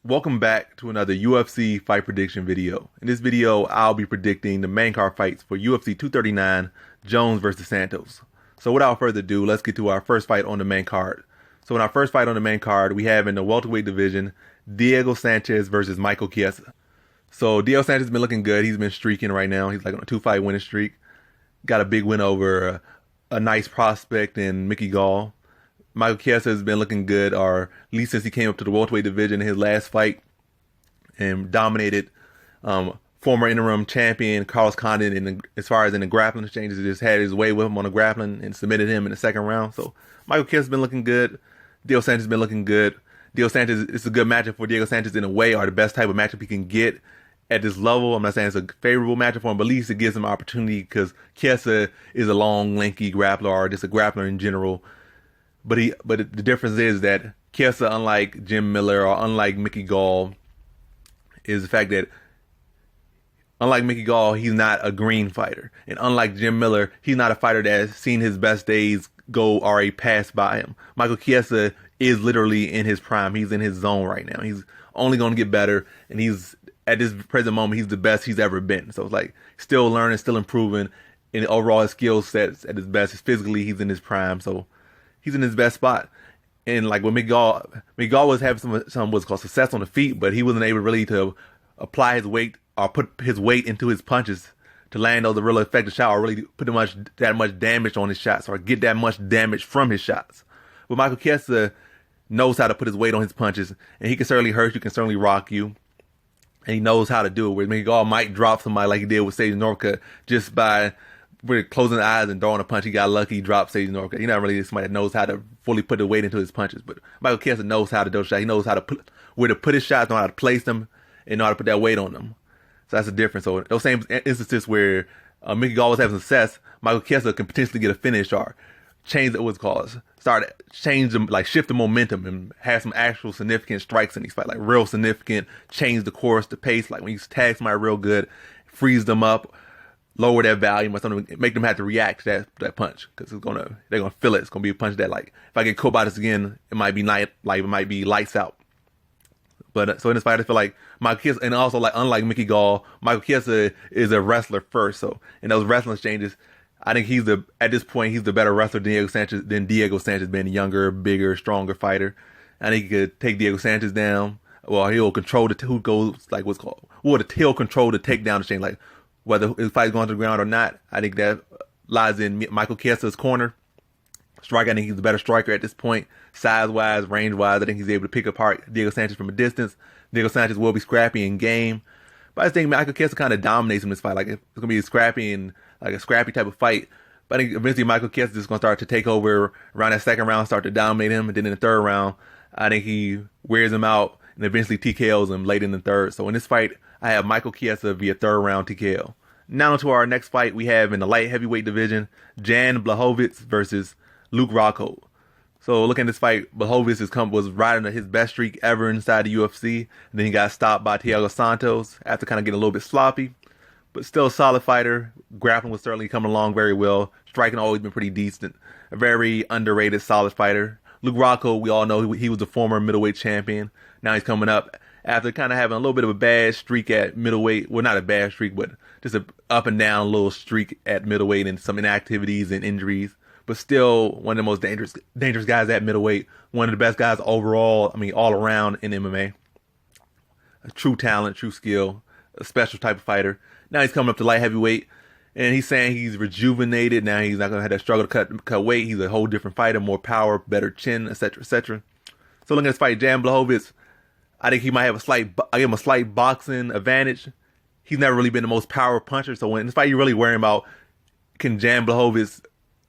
Welcome back to another UFC fight prediction video. In this video, I'll be predicting the main card fights for UFC 239, Jones versus Santos. So without further ado, let's get to our first fight on the main card. So in our first fight on the main card, we have in the welterweight division, Diego Sanchez versus Michael Chiesa. So Diego Sanchez has been looking good. He's been streaking right now. He's like on a 2-fight winning streak. Got a big win over a nice prospect in Mickey Gall. Michael Chiesa has been looking good, or at least since he came up to the welterweight division in his last fight and dominated former interim champion Carlos Condit as far as in the grappling exchanges. He just had his way with him on the grappling and submitted him in the second round. So Michael Chiesa has been looking good. Diego Sanchez has been looking good. Diego Sanchez, it's a good matchup for Diego Sanchez in a way, or the best type of matchup he can get at this level. I'm not saying it's a favorable matchup for him, but at least it gives him opportunity because Chiesa is a long, lanky grappler, or just a grappler in general. But the difference is that Chiesa, unlike Jim Miller or unlike Mickey Gall, is the fact that unlike Mickey Gall, he's not a green fighter. And unlike Jim Miller, he's not a fighter that's seen his best days go already pass by him. Michael Chiesa is literally in his prime. He's in his zone right now. He's only going to get better. And he's, at this present moment, he's the best he's ever been. So it's like still learning, still improving. And overall, his skill sets at his best. Physically, he's in his prime. So he's in his best spot. And like with Miguel was having some what's called success on the feet, but he wasn't able really to apply his weight or put his weight into his punches to land those really effective shots, or really put that much damage on his shots, or get that much damage from his shots. But Michael Chiesa knows how to put his weight on his punches, and he can certainly hurt you, can certainly rock you, and he knows how to do it. Where Miguel might drop somebody like he did with Sage Northcutt just by closing the eyes and throwing a punch. He got lucky, he dropped Sage Northcutt. He's not really somebody that knows how to fully put the weight into his punches. But Michael Chiesa knows how to do shots. He knows how to where to put his shots, know how to place them, and know how to put that weight on them. So that's the difference. So those same instances where Mickey Gall was having success, Michael Chiesa can potentially get a finish or change what's called shift the momentum and have some actual significant strikes in these fights, like real significant, change the course, the pace. Like when you tag somebody real good, freeze them up, lower their volume or something, make them have to react to that punch, because they're gonna feel it. It's gonna be a punch that, like, if I get caught by this again, it might be lights out. But so in this fight, I feel like Michael Chiesa, and also like unlike Mickey Gall, Michael Chiesa is a wrestler first. So in those wrestling exchanges, I think at this point he's the better wrestler than Diego Sanchez, being a younger, bigger, stronger fighter. I think he could take Diego Sanchez down. Well, he'll control he'll control the takedown exchange, like whether his fight's going to the ground or not. I think that lies in Michael Chiesa's corner. Striker, I think he's the better striker at this point. Size-wise, range-wise, I think he's able to pick apart Diego Sanchez from a distance. Diego Sanchez will be scrappy in game. But I just think Michael Chiesa kind of dominates him in this fight. Like, it's going to be a scrappy type of fight. But I think eventually Michael Chiesa is just going to start to take over around that second round, start to dominate him. And then in the third round, I think he wears him out and eventually TKOs him late in the third. So in this fight, I have Michael Chiesa via third round TKO. Now to our next fight, we have in the light heavyweight division, Jan Blachowicz versus Luke Rockhold. So looking at this fight, Blachowicz was riding his best streak ever inside the UFC, and then he got stopped by Thiago Santos after kind of getting a little bit sloppy, but still a solid fighter. Grappling was certainly coming along very well. Striking always been pretty decent. A very underrated, solid fighter. Luke Rockhold, we all know he was a former middleweight champion. Now he's coming up after kind of having a little bit of a bad streak at middleweight. Well, not a bad streak, but just a up and down little streak at middleweight and some inactivities and injuries. But still one of the most dangerous guys at middleweight. One of the best guys overall, all around in MMA. A true talent, true skill, a special type of fighter. Now he's coming up to light heavyweight, and he's saying he's rejuvenated. Now he's not going to have that struggle to cut weight. He's a whole different fighter, more power, better chin, etc., etc. So looking at this fight, Jan Blachowicz, I think he might have I give him a slight boxing advantage. He's never really been the most power puncher. So in this fight, you're really worrying about, can Jan Blachowicz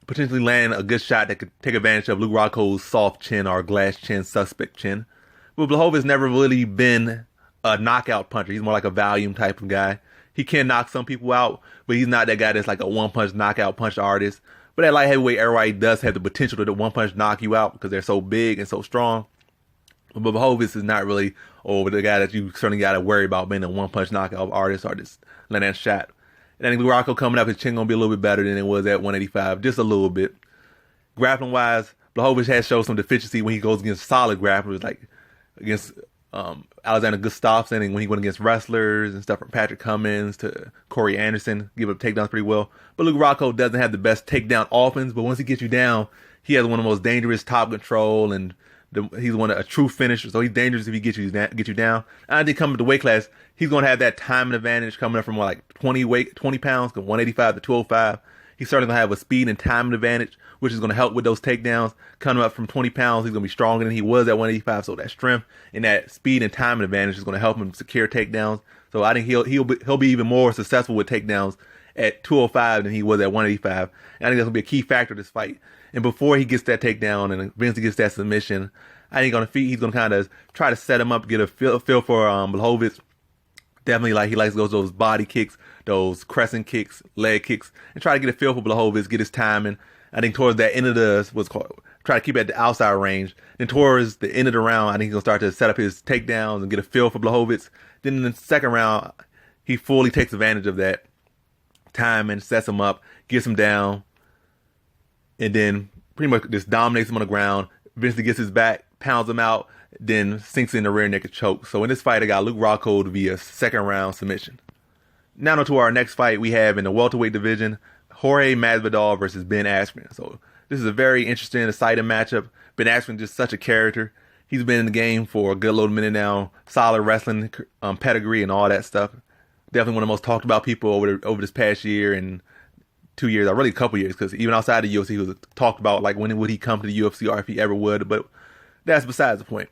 potentially land a good shot that could take advantage of Luke Rockhold's soft chin or glass chin, suspect chin. But Blachowicz never really been a knockout puncher. He's more like a volume type of guy. He can knock some people out, but he's not that guy that's like a one-punch knockout punch artist. But at light heavyweight, everybody does have the potential to one-punch knock you out because they're so big and so strong. But Blachowicz is not really the guy that you certainly got to worry about being a one-punch knockout artist or just letting that shot. And I think Rockhold coming up, his chin going to be a little bit better than it was at 185, just a little bit. Grappling-wise, Blachowicz has shown some deficiency when he goes against solid grapplers, like against Alexander Gustafsson, and when he went against wrestlers and stuff from Patrick Cummins to Corey Anderson, give up takedowns pretty well. But Luke Rockhold doesn't have the best takedown offense, but once he gets you down, he has one of the most dangerous top control, and he's a true finisher, so he's dangerous if he gets you down. And I think coming to the weight class, he's going to have that timing advantage coming up from like 20 pounds, 185 to 205. He's certainly going to have a speed and timing advantage, which is going to help with those takedowns. Coming up from 20 pounds, he's going to be stronger than he was at 185, so that strength and that speed and timing advantage is going to help him secure takedowns. So I think he'll be even more successful with takedowns at 205 than he was at 185. And I think that's going to be a key factor of this fight. And before he gets that takedown and eventually gets that submission, I think he's going to kind of try to set him up, get a feel for Blachowicz. Definitely, he likes to go to those body kicks, those crescent kicks, leg kicks, and try to get a feel for Blachowicz, get his timing. I think towards that end of try to keep it at the outside range. Then towards the end of the round, I think he's going to start to set up his takedowns and get a feel for Blachowicz. Then in the second round, he fully takes advantage of that time and sets him up, gets him down, and then pretty much just dominates him on the ground, eventually gets his back, pounds him out, then sinks in the rear naked choke. So in this fight, I got Luke Rockhold via second round submission. Now to our next fight we have in the welterweight division, Jorge Masvidal versus Ben Askren. So this is a very interesting, exciting matchup. Ben Askren is just such a character. He's been in the game for a good little minute now. Solid wrestling pedigree and all that stuff. Definitely one of the most talked about people over this past year and 2 years, or really a couple years, because even outside the UFC, he was talked about like when would he come to the UFC or if he ever would. But that's besides the point.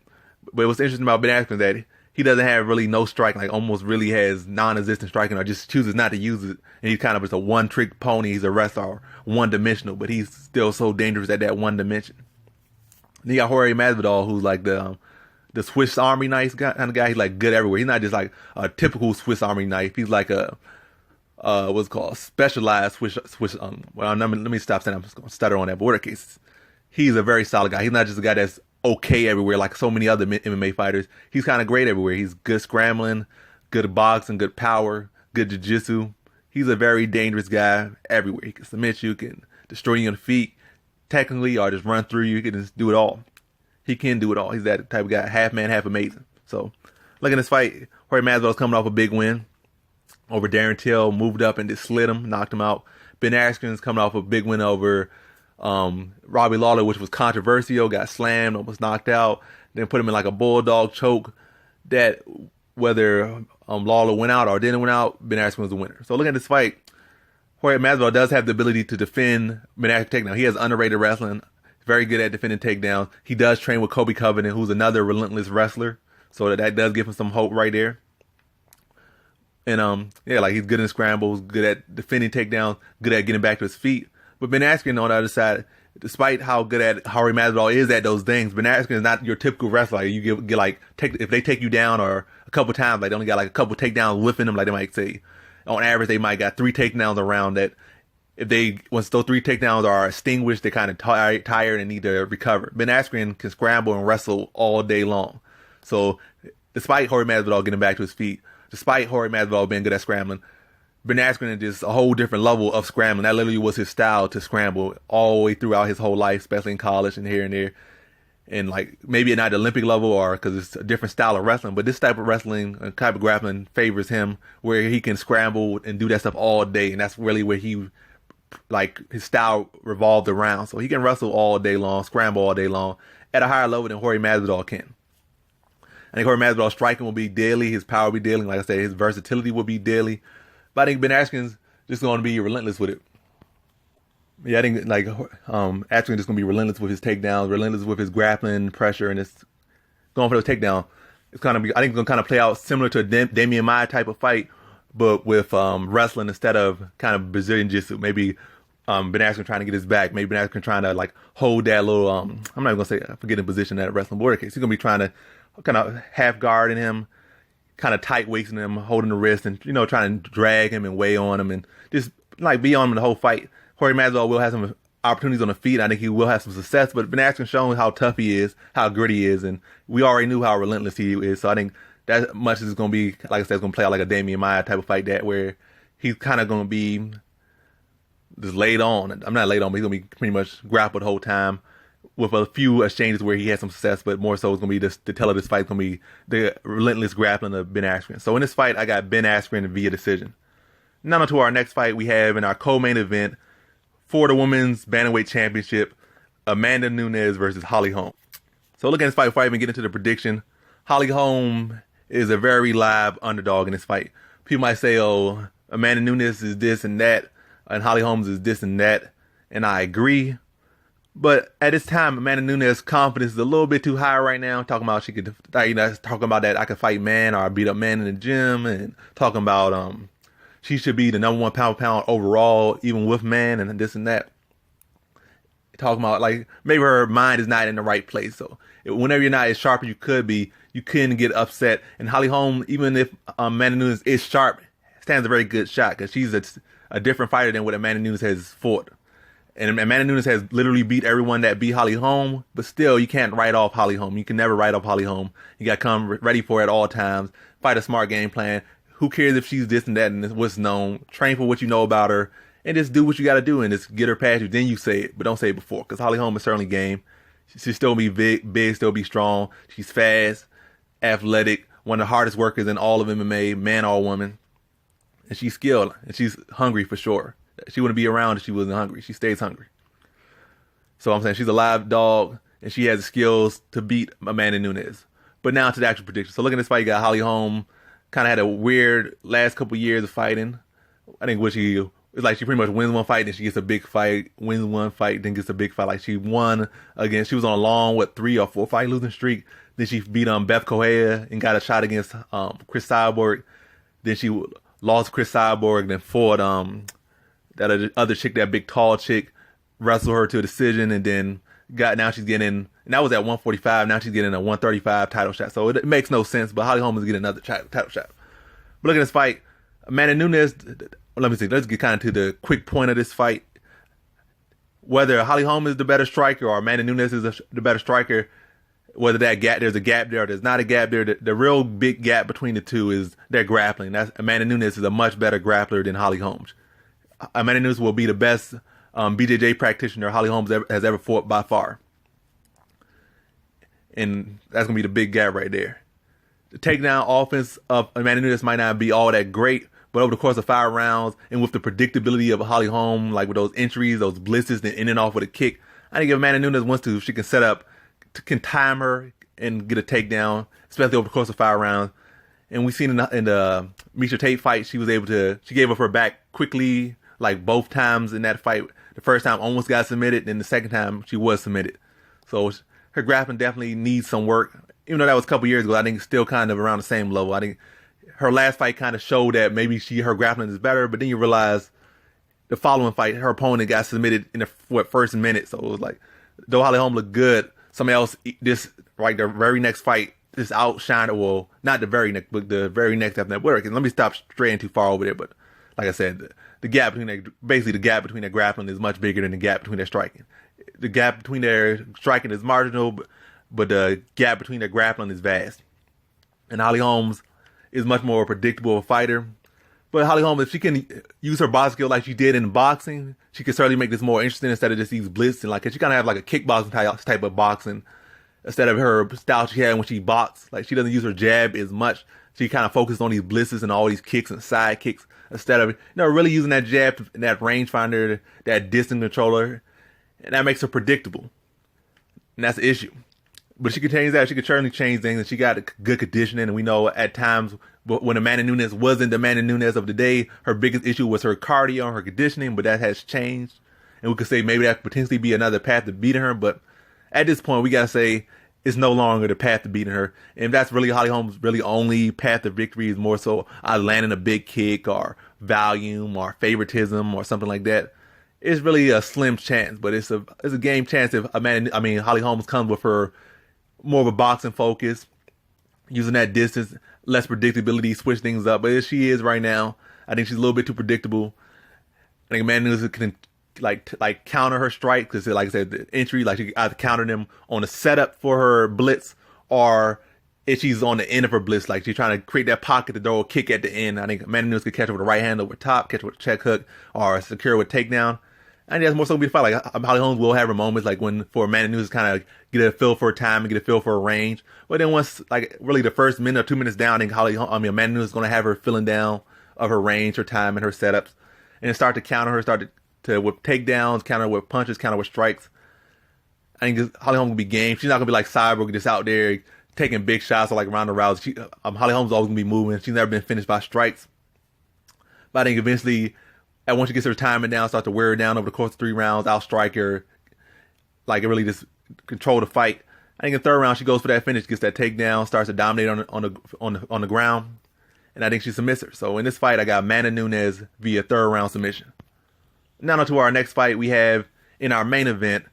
But what's interesting about Ben Askren is that he doesn't have really no striking, like almost really has non-existent striking, or just chooses not to use it. And he's kind of just a one-trick pony. He's a wrestler, one-dimensional, but he's still so dangerous at that one dimension. And you got Jorge Masvidal, who's like the Swiss Army knife kind of guy. He's like good everywhere. He's not just like a typical Swiss Army knife. He's like a what's called specialized Swiss. Well, let me stop saying I'm just gonna stutter on that. But whatever case, he's a very solid guy. He's not just a guy that's okay everywhere like so many other MMA fighters. He's kind of great everywhere. He's good scrambling, good boxing, good power, good jiu-jitsu. He's a very dangerous guy everywhere. He can submit you, can destroy you on the feet, technically, or just run through you. He can just do it all. He can do it all. He's that type of guy, half man, half amazing. So, look at this fight. Jorge Masvidal's coming off a big win over Darren Till, moved up and just slid him, knocked him out. Ben Askren's coming off a big win over Robbie Lawler, which was controversial, got slammed, almost knocked out, then put him in like a bulldog choke that whether Lawler went out or didn't went out, Ben Askren was the winner. So look at this fight. Jorge Masvidal does have the ability to defend Ben Askren takedown. He has underrated wrestling, very good at defending takedowns. He does train with Kobe Covenant, who's another relentless wrestler, so that does give him some hope right there. And like he's good in scrambles, good at defending takedowns, good at getting back to his feet. But Ben Askren on the other side, despite how good at Jorge Masvidal is at those things, Ben Askren is not your typical wrestler. Like, you get like if they take you down or a couple times, like they only got like a couple takedowns whiffing them. Like they might say, on average, they might got 3 takedowns around that. Once those 3 takedowns are extinguished, they're kind of tired and need to recover. Ben Askren can scramble and wrestle all day long. So despite Jorge Masvidal getting back to his feet, despite Jorge Masvidal being good at scrambling, Ben Askren is just a whole different level of scrambling. That literally was his style to scramble all the way throughout his whole life, especially in college and here and there. And like maybe not the Olympic level or because it's a different style of wrestling, but this type of wrestling and type of grappling favors him where he can scramble and do that stuff all day. And that's really where his style revolved around. So he can wrestle all day long, scramble all day long at a higher level than Jorge Masvidal can. I think Jorge Masvidal's striking will be deadly. His power will be deadly. Like I said, his versatility will be deadly. But I think Ben Askren's just going to be relentless with it. Yeah, I think like Askren's just going to be relentless with his takedowns, relentless with his grappling pressure, and it's going for the takedown. It's going to be, I think, it's going to kind of play out similar to a Damian Maia type of fight, but with wrestling instead of kind of Brazilian jiu-jitsu. Maybe Ben Askren trying to get his back. Maybe Ben Askren trying to like hold that little. I'm not even going to say I forget the position at wrestling border case. He's going to be trying to kind of half guarding him, kind of tight waisting him, holding the wrist, and trying to drag him and weigh on him, and just like be on him the whole fight. Jorge Masvidal will have some opportunities on the feet. I think he will have some success, but Ben Askren shown how tough he is, how gritty he is, and we already knew how relentless he is. So I think that much is going to be, like I said, it's going to play out like a Damian Maia type of fight, that where he's kind of going to be just laid on. I'm not laid on, but he's going to be pretty much grappled the whole time, with a few exchanges where he had some success, but more so it's going to be the tell of this fight is going to be the relentless grappling of Ben Askren. So in this fight, I got Ben Askren via decision. Now on to our next fight we have in our co-main event for the Women's Bantamweight Championship, Amanda Nunes versus Holly Holm. So looking at this fight before I even get into the prediction, Holly Holm is a very live underdog in this fight. People might say, oh, Amanda Nunes is this and that, and Holly Holm is this and that, and I agree. But at this time, Amanda Nunes' confidence is a little bit too high right now. Talking about she could, talking about that I could fight man or beat up man in the gym, and talking about she should be the number one pound for pound overall, even with man and this and that. Talking about like maybe her mind is not in the right place. So whenever you're not as sharp as you could be, you couldn't get upset. And Holly Holm, even if Amanda Nunes is sharp, stands a very good shot because she's a different fighter than what Amanda Nunes has fought. And Amanda Nunes has literally beat everyone that beat Holly Holm, but still, you can't write off Holly Holm. You can never write off Holly Holm. You got to come ready for it at all times. Fight a smart game plan. Who cares if she's this and that and what's known? Train for what you know about her, and just do what you got to do and just get her past you. Then you say it, but don't say it before, because Holly Holm is certainly game. She'll still be big, still be strong. She's fast, athletic, one of the hardest workers in all of MMA, man or woman. And she's skilled, and she's hungry for sure. She wouldn't be around if she wasn't hungry. She stays hungry. So I'm saying she's a live dog, and she has the skills to beat Amanda Nunes. But now to the actual prediction. So looking at this fight, you got Holly Holm. Kind of had a weird last couple years of fighting. I think it's like she pretty much wins one fight, then she gets a big fight, wins one fight, then gets a big fight. Like she won against, she was on a long, 3 or 4 fight losing streak. Then she beat Beth Correa and got a shot against Chris Cyborg. Then she lost Chris Cyborg, then fought that other chick, that big tall chick, wrestled her to a decision, and then now she's getting, and that was at 145. Now she's getting a 135 title shot. So it makes no sense, but Holly Holm is getting another title shot. But look at this fight. Amanda Nunes, let's get kind of to the quick point of this fight. Whether Holly Holm is the better striker or Amanda Nunes is the better striker, whether there's a gap there or there's not a gap there, the real big gap between the two is their grappling. Amanda Nunes is a much better grappler than Holly Holm. Amanda Nunes will be the best BJJ practitioner Holly Holm has ever fought by far. And that's going to be the big gap right there. The takedown offense of Amanda Nunes might not be all that great, but over the course of 5 rounds and with the predictability of Holly Holm, like with those entries, those blitzes, then in and off with a kick, I think if Amanda Nunes wants to, she can set up, can time her and get a takedown, especially over the course of 5 rounds. And we've seen in the Miesha Tate fight, she gave up her back quickly, like both times in that fight. The first time almost got submitted, then the second time she was submitted. So her grappling definitely needs some work. Even though that was a couple years ago, I think it's still kind of around the same level. I think her last fight kind of showed that maybe her grappling is better, but then you realize the following fight, her opponent got submitted in the first minute. So it was like, though Holly Holm looked good, somebody else, the very next fight, just outshined her. Well, not the very next, but the very next after that. Let me stop straying too far over there, but like I said, the gap between their grappling is much bigger than the gap between their striking. The gap between their striking is marginal, but the gap between their grappling is vast. And Holly Holm is much more predictable fighter. But Holly Holm, if she can use her boxing skill like she did in boxing, she can certainly make this more interesting instead of just these blitzing. Like, she kind of have like a kickboxing type of boxing instead of her style she had when she boxed. Like, she doesn't use her jab as much. She kind of focused on these blitzes and all these kicks and side kicks instead of, really using that jab, that rangefinder, that distance controller. And that makes her predictable. And that's the issue. But she can change that. She can certainly change things. And she got good conditioning. And we know at times when Amanda Nunes wasn't the Amanda Nunes of the day, her biggest issue was her cardio and her conditioning. But that has changed. And we could say maybe that could potentially be another path to beating her. But at this point, we got to say it's no longer the path to beating her. And if that's really Holly Holm's really only path to victory, is more so landing a big kick or volume or favoritism or something like that, it's really a slim chance. But it's a game chance if Holly Holm comes with her more of a boxing focus, using that distance, less predictability, switch things up. But as she is right now, I think she's a little bit too predictable. I think Amanda Nunes can like counter her strike, because like I said, the entry, like she can either counter them on the setup for her blitz, or if she's on the end of her blitz, like she's trying to create that pocket to throw a kick at the end. I think Amanda Nunes could catch her with a right hand over top, catch her with a check hook, or secure with a takedown. I think that's more so gonna be the fight. Like Holly Holm will have her moments, like when for Amanda Nunes kind of get a feel for time and get a feel for a range. But then once like really the first minute or 2 minutes down, I think Amanda Nunes is gonna have her feeling down of her range, her time, and her setups, and then start to counter her, start to with takedowns, counter with punches, counter with strikes. I think Holly Holm gonna be game. She's not gonna be like Cyborg just out there taking big shots or like Ronda Rousey. Holly Holm's always gonna be moving. She's never been finished by strikes. But I think eventually, once she gets her timing down, start to wear her down over the course of 3 rounds, outstrike her, like it really just control the fight. I think in the 3rd round she goes for that finish, gets that takedown, starts to dominate on the ground, and I think she submits her. So in this fight, I got Amanda Nunes via 3rd round submission. Now on to our next fight, we have in our main event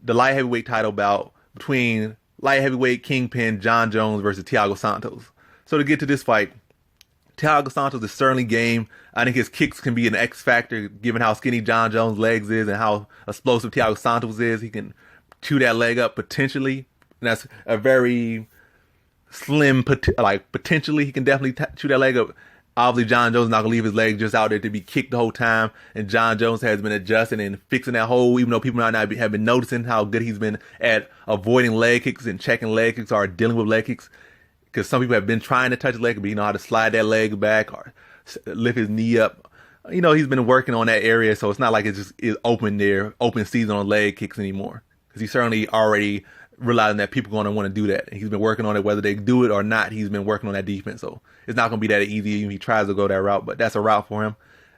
the light heavyweight title bout between light heavyweight kingpin Jon Jones versus Thiago Santos. So to get to this fight, Thiago Santos is certainly game. I think his kicks can be an X factor given how skinny Jon Jones' legs is and how explosive Thiago Santos is. He can chew that leg up potentially. And that's a very slim, potentially. He can definitely chew that leg up. Obviously, Jon Jones is not going to leave his leg just out there to be kicked the whole time. And Jon Jones has been adjusting and fixing that hole, even though people might not have been noticing how good he's been at avoiding leg kicks and checking leg kicks or dealing with leg kicks. Because some people have been trying to touch his leg, but you know how to slide that leg back or lift his knee up. You know, he's been working on that area, so it's not like it's just is open there, open season on leg kicks anymore. Because he's certainly already realizing that people are going to want to do that. And he's been working on it, whether they do it or not. He's been working on that defense, so it's not going to be that easy even if he tries to go that route, but that's a route for him.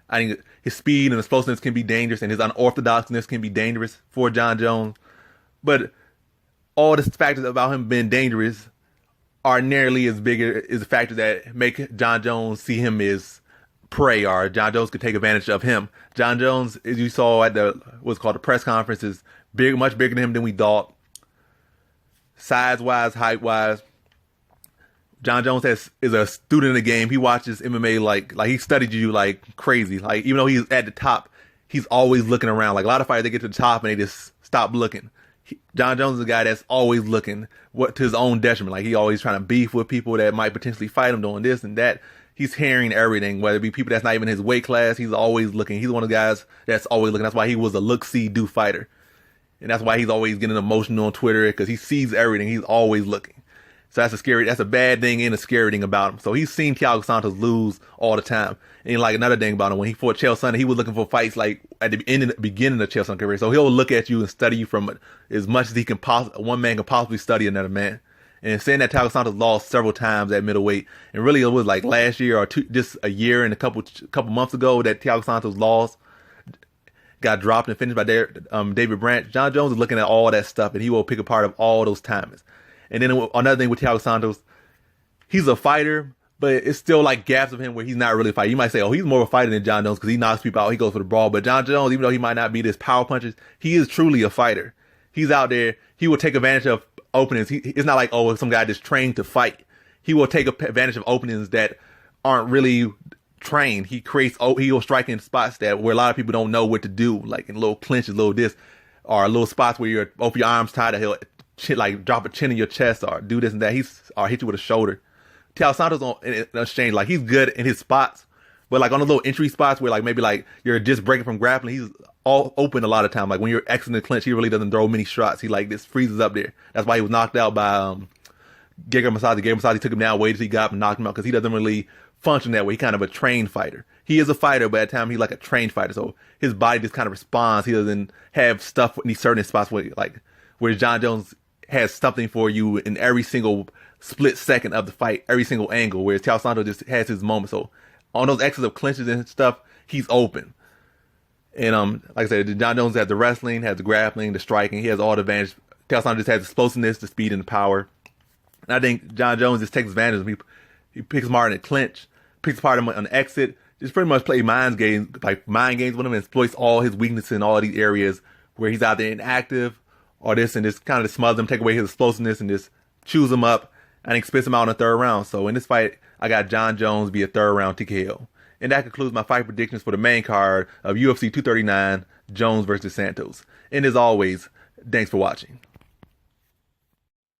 I think his speed and explosiveness can be dangerous, and his unorthodoxness can be dangerous for Jon Jones. But all the factors about him being dangerous are nearly as big as the factors that make Jon Jones see him as prey, or Jon Jones could take advantage of him. Jon Jones, as you saw at what's called the press conference, is big, much bigger than him than we thought. Size-wise, height-wise, Jon Jones is a student of the game. He watches MMA like he studied you like crazy. Like even though he's at the top, he's always looking around. Like a lot of fighters, they get to the top and they just stop looking. Jon Jones is a guy that's always looking to his own detriment. Like he always trying to beef with people that might potentially fight him doing this and that. He's hearing everything, whether it be people that's not even his weight class. He's always looking. He's one of the guys that's always looking. That's why he was a look-see-do fighter. And that's why he's always getting emotional on Twitter, because he sees everything. He's always looking. So that's a bad thing and a scary thing about him. So he's seen Thiago Santos lose all the time. And like another thing about him, when he fought Chael Sonnen, he was looking for fights like at the beginning of Chael Sonnen's career. So he'll look at you and study you from as much as he can one man can possibly study another man. And saying that Thiago Santos lost several times at middleweight, and really it was like last year or just a year and a couple months ago that Thiago Santos lost, got dropped and finished by David Branch. Jon Jones is looking at all that stuff, and he will pick a part of all those timings. And then another thing with Thiago Santos, he's a fighter, but it's still like gaps of him where he's not really fighting. You might say, oh, he's more of a fighter than Jon Jones because he knocks people out, he goes for the brawl. But Jon Jones, even though he might not be this power punches, he is truly a fighter. He's out there. He will take advantage of openings. It's not like, oh, some guy just trained to fight. He will take advantage of openings that aren't really trained. He'll strike in spots where a lot of people don't know what to do, like in little clinches, little this, or little spots where you're open your arms tight, or he'll drop a chin in your chest or do this and that. Or hit you with a shoulder. Thiago Santos in exchange, like he's good in his spots, but like on the little entry spots where like maybe like you're just breaking from grappling, he's all open a lot of time. Like when you're exiting the clinch, he really doesn't throw many shots. He like just freezes up there. That's why he was knocked out by Gegard Mousasi. Gegard Mousasi took him down, waited till he got up and knocked him out because he doesn't really function that way. He's kind of a trained fighter. He is a fighter, but at the time he's like a trained fighter. So his body just kind of responds. He doesn't have stuff in these certain spots where Jon Jones has something for you in every single split second of the fight, every single angle, whereas Thiago Santos just has his moment. So on those exits of clinches and stuff, he's open. And like I said, Jon Jones has the wrestling, has the grappling, the striking. He has all the advantage. Thiago Santos just has the explosiveness, the speed, and the power. And I think Jon Jones just takes advantage of him. He picks him hard in the clinch, picks apart him on the exit, just pretty much play mind games with him, and exploits all his weaknesses in all these areas where he's either inactive or this, and just kind of smothers him, take away his explosiveness, and just chews him up, and then spits him out in the 3rd round. So in this fight, I got Jon Jones via 3rd round TKO. And that concludes my fight predictions for the main card of UFC 239, Jones versus Santos. And as always, thanks for watching.